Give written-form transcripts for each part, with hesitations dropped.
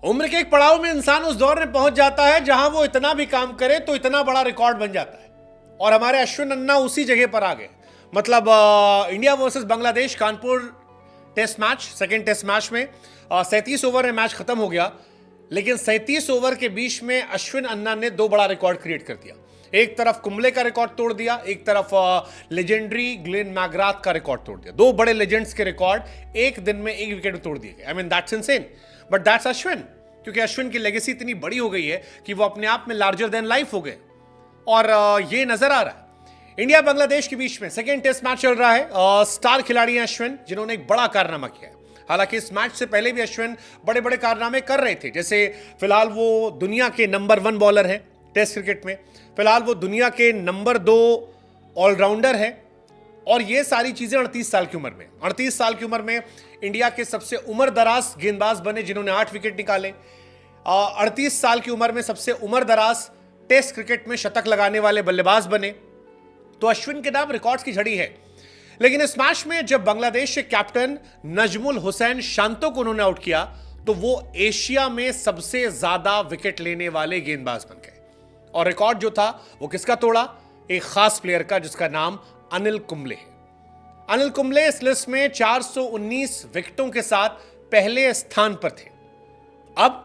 उम्र के एक पड़ाव में इंसान उस दौर में पहुंच जाता है जहां वो इतना भी काम करे तो इतना बड़ा रिकॉर्ड बन जाता है। और हमारे अश्विन अन्ना उसी जगह पर आ गए। मतलब India versus Bangladesh Kanpur test match, second test match में 37 ओवर में मैच खत्म हो गया, लेकिन 37 ओवर के बीच में अश्विन अन्ना ने दो बड़ा रिकॉर्ड क्रिएट कर दिया। एक तरफ कुंबले का रिकॉर्ड तोड़ दिया, एक तरफ लेजेंडरी ग्लेन मैकग्राथ का रिकॉर्ड तोड़ दिया। दो बड़े लेजेंड्स के रिकॉर्ड एक दिन में एक विकेट में तोड़ दिए गए। I mean that's insane, but that's Ashwin. क्योंकि अश्विन की लेगेसी इतनी बड़ी हो गई है कि वो अपने आप में लार्जर देन लाइफ हो गए, और ये नजर आ रहा है। इंडिया बांग्लादेश के बीच में सेकेंड टेस्ट मैच चल रहा है। स्टार खिलाड़ी हैं अश्विन, जिन्होंने एक बड़ा कारनामा किया है। हालांकि इस मैच से पहले भी अश्विन बड़े बड़े कारनामे कर रहे थे। जैसे फिलहाल वो दुनिया के नंबर 1 बॉलर हैं टेस्ट क्रिकेट में, फिलहाल वो दुनिया के नंबर 2 ऑलराउंडर है। और ये सारी चीजें 38 साल की उम्र में, 38 साल की उम्र में इंडिया के सबसे उम्र दराज गेंदबाज बने, जिन्होंने 8 विकेट निकाले। 38 साल की उम्र में सबसे उम्र दराज टेस्ट क्रिकेट में शतक लगाने वाले बल्लेबाज बने। तो अश्विन के नाम रिकॉर्ड्स की झड़ी है। लेकिन इस मैच में जब बांग्लादेश के कैप्टन नजमुल हुसैन शांतो को उन्होंने आउट किया, तो वो एशिया में सबसे ज्यादा विकेट लेने वाले गेंदबाज बन गए। और रिकॉर्ड जो था वो किसका तोड़ा? एक खास प्लेयर का, जिसका नाम अनिल कुंबले है। अनिल कुंबले इस लिस्ट में 419 विकेटों के साथ पहले स्थान पर थे। अब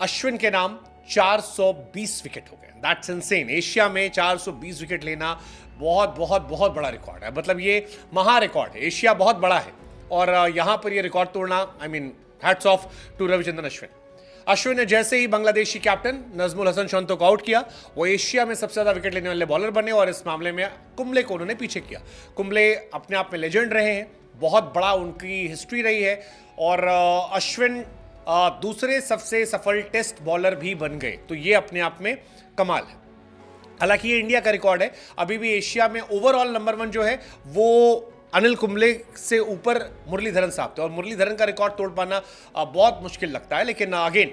अश्विन के नाम 420 विकेट हो गए। That's insane. एशिया में 420 विकेट लेना बहुत बहुत बहुत बड़ा रिकॉर्ड है। मतलब ये महा रिकॉर्ड है। एशिया बहुत बड़ा है और यहां पर ये रिकॉर्ड तोड़ना, I mean hats off to Ravichandran Ashwin. Ashwin ने जैसे ही बांग्लादेशी कैप्टन नजमुल हसन शांतो को आउट किया, वो एशिया में सबसे ज्यादा विकेट लेने वाले बॉलर बने। और इस मामले में कुंबले को उन्होंने पीछे किया। कुंबले अपने आप में लेजेंड रहे हैं, बहुत बड़ा उनकी हिस्ट्री रही है। और अश्विन दूसरे सबसे सफल टेस्ट बॉलर भी बन गए। तो ये अपने आप में कमाल है। हालांकि ये इंडिया का रिकॉर्ड है। अभी भी एशिया में ओवरऑल नंबर 1 जो है वो अनिल कुंबले से ऊपर मुरलीधरन साहब थे, और मुरलीधरन का रिकॉर्ड तोड़ पाना बहुत मुश्किल लगता है। लेकिन अगेन,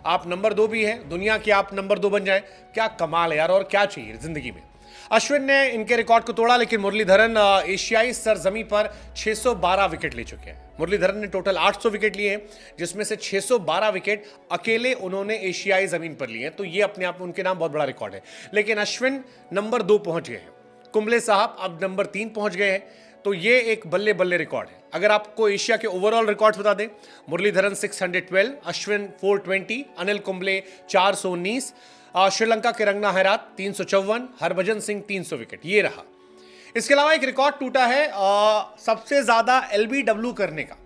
आप नंबर 2 भी हैं दुनिया के, आप नंबर 2 बन जाए, क्या कमाल है यार। और क्या चाहिए जिंदगी में। अश्विन ने इनके रिकॉर्ड को तोड़ा, लेकिन मुरलीधरन एशियाई सरजमी पर 612 विकेट ले चुके हैं। मुरलीधरन ने टोटल 800 विकेट लिए हैं, जिसमें से 612 विकेट अकेले उन्होंने एशियाई जमीन पर लिए हैं। तो ये अपने आप में उनके नाम बहुत बड़ा रिकॉर्ड है। लेकिन अश्विन नंबर 2 पहुंच गए हैं, कुंबले साहब अब नंबर 3 पहुंच गए हैं। तो ये एक बल्ले बल्ले रिकॉर्ड है। अगर आपको एशिया के ओवरऑल रिकॉर्ड्स बता दें, मुरलीधरन 612, अश्विन 420, अनिल कुंबले 419, श्रीलंका के रंगना हैरात 354, हरभजन सिंह 300 विकेट। ये रहा। इसके अलावा एक रिकॉर्ड टूटा है सबसे ज्यादा एलबीडब्ल्यू करने का।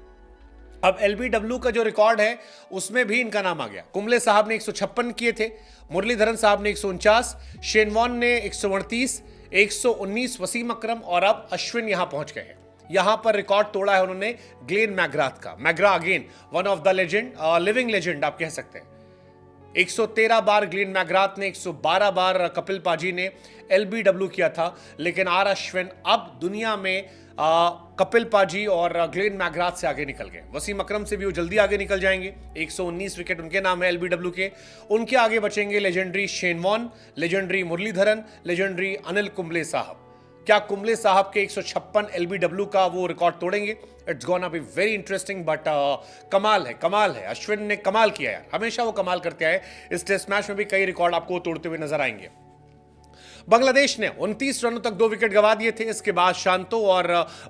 अब एलबीडब्ल्यू का जो रिकॉर्ड है उसमें भी इनका नाम आ गया। कुंबले साहब ने 156 किए थे, मुरलीधरन साहब ने 149, शेन वॉर्न ने 138, 119 वसीम अकरम, और अब अश्विन यहां पहुंच गए हैं। यहां पर रिकॉर्ड तोड़ा है उन्होंने ग्लेन मैकग्राथ का। McGrath again one of the legend, living legend आप कह सकते हैं। 113 बार ग्लेन मैकग्राथ ने, 112 बार कपिल पाजी ने एलबीडब्ल्यू किया था। लेकिन आर अश्विन अब दुनिया में कपिल पाजी और ग्लेन मैकग्राथ से आगे निकल गए। वसीम अकरम से भी वो जल्दी आगे निकल जाएंगे। 119 विकेट उनके नाम है एलबीडब्ल्यू के। उनके आगे बचेंगे legendary Shane Warne, legendary Muralidharan, legendary Anil Kumble साहब। क्या कुंबले साहब के 156 एलबीडब्ल्यू का वो रिकॉर्ड तोड़ेंगे? It's gonna be very interesting. But कमाल है, कमाल है। अश्विन ने कमाल किया यार, हमेशा वो कमाल करते आए। इस टेस्ट मैच में भी कई रिकॉर्ड आपको तोड़ते हुए नजर आएंगे। बांग्लादेश ने 29 रनों तक 2 विकेट गंवा दिए थे। इसके बाद शांतो और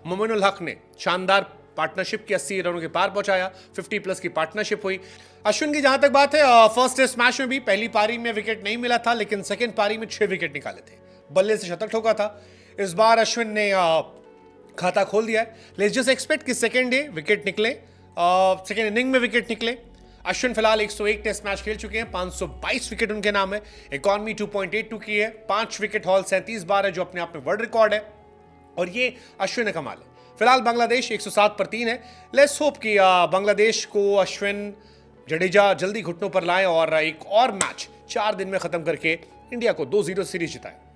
मोमिनुल हक ने शानदार पार्टनरशिप की 80 रनों के पार पहुंचाया। 50+ की पार्टनरशिप हुई। अश्विन की जहां तक बात है, फर्स्ट टेस्ट मैच में भी पहली पारी में विकेट नहीं मिला था, लेकिन सेकेंड पारी में 6 विकेट निकाले थे, बल्ले से शतक ठोका था। इस बार अश्विन ने खाता खोल दिया है। लेट्स जस्ट एक्सपेक्ट कि सेकेंड डे विकेट निकले, सेकेंड इनिंग में विकेट निकले। अश्विन फिलहाल 101 टेस्ट मैच खेल चुके हैं, 522 विकेट उनके नाम है। इकॉनमी 2.82 की है, 5 विकेट हॉल 37 बार है, जो अपने आप में वर्ल्ड रिकॉर्ड है। और ये अश्विन का कमाल है। फिलहाल बांग्लादेश 107 पर 3 है। लेट्स होप कि बांग्लादेश को अश्विन जडेजा जल्दी घुटनों पर लाएं और एक और मैच 4 दिन में खत्म करके इंडिया को 2-0 सीरीज जिताएं।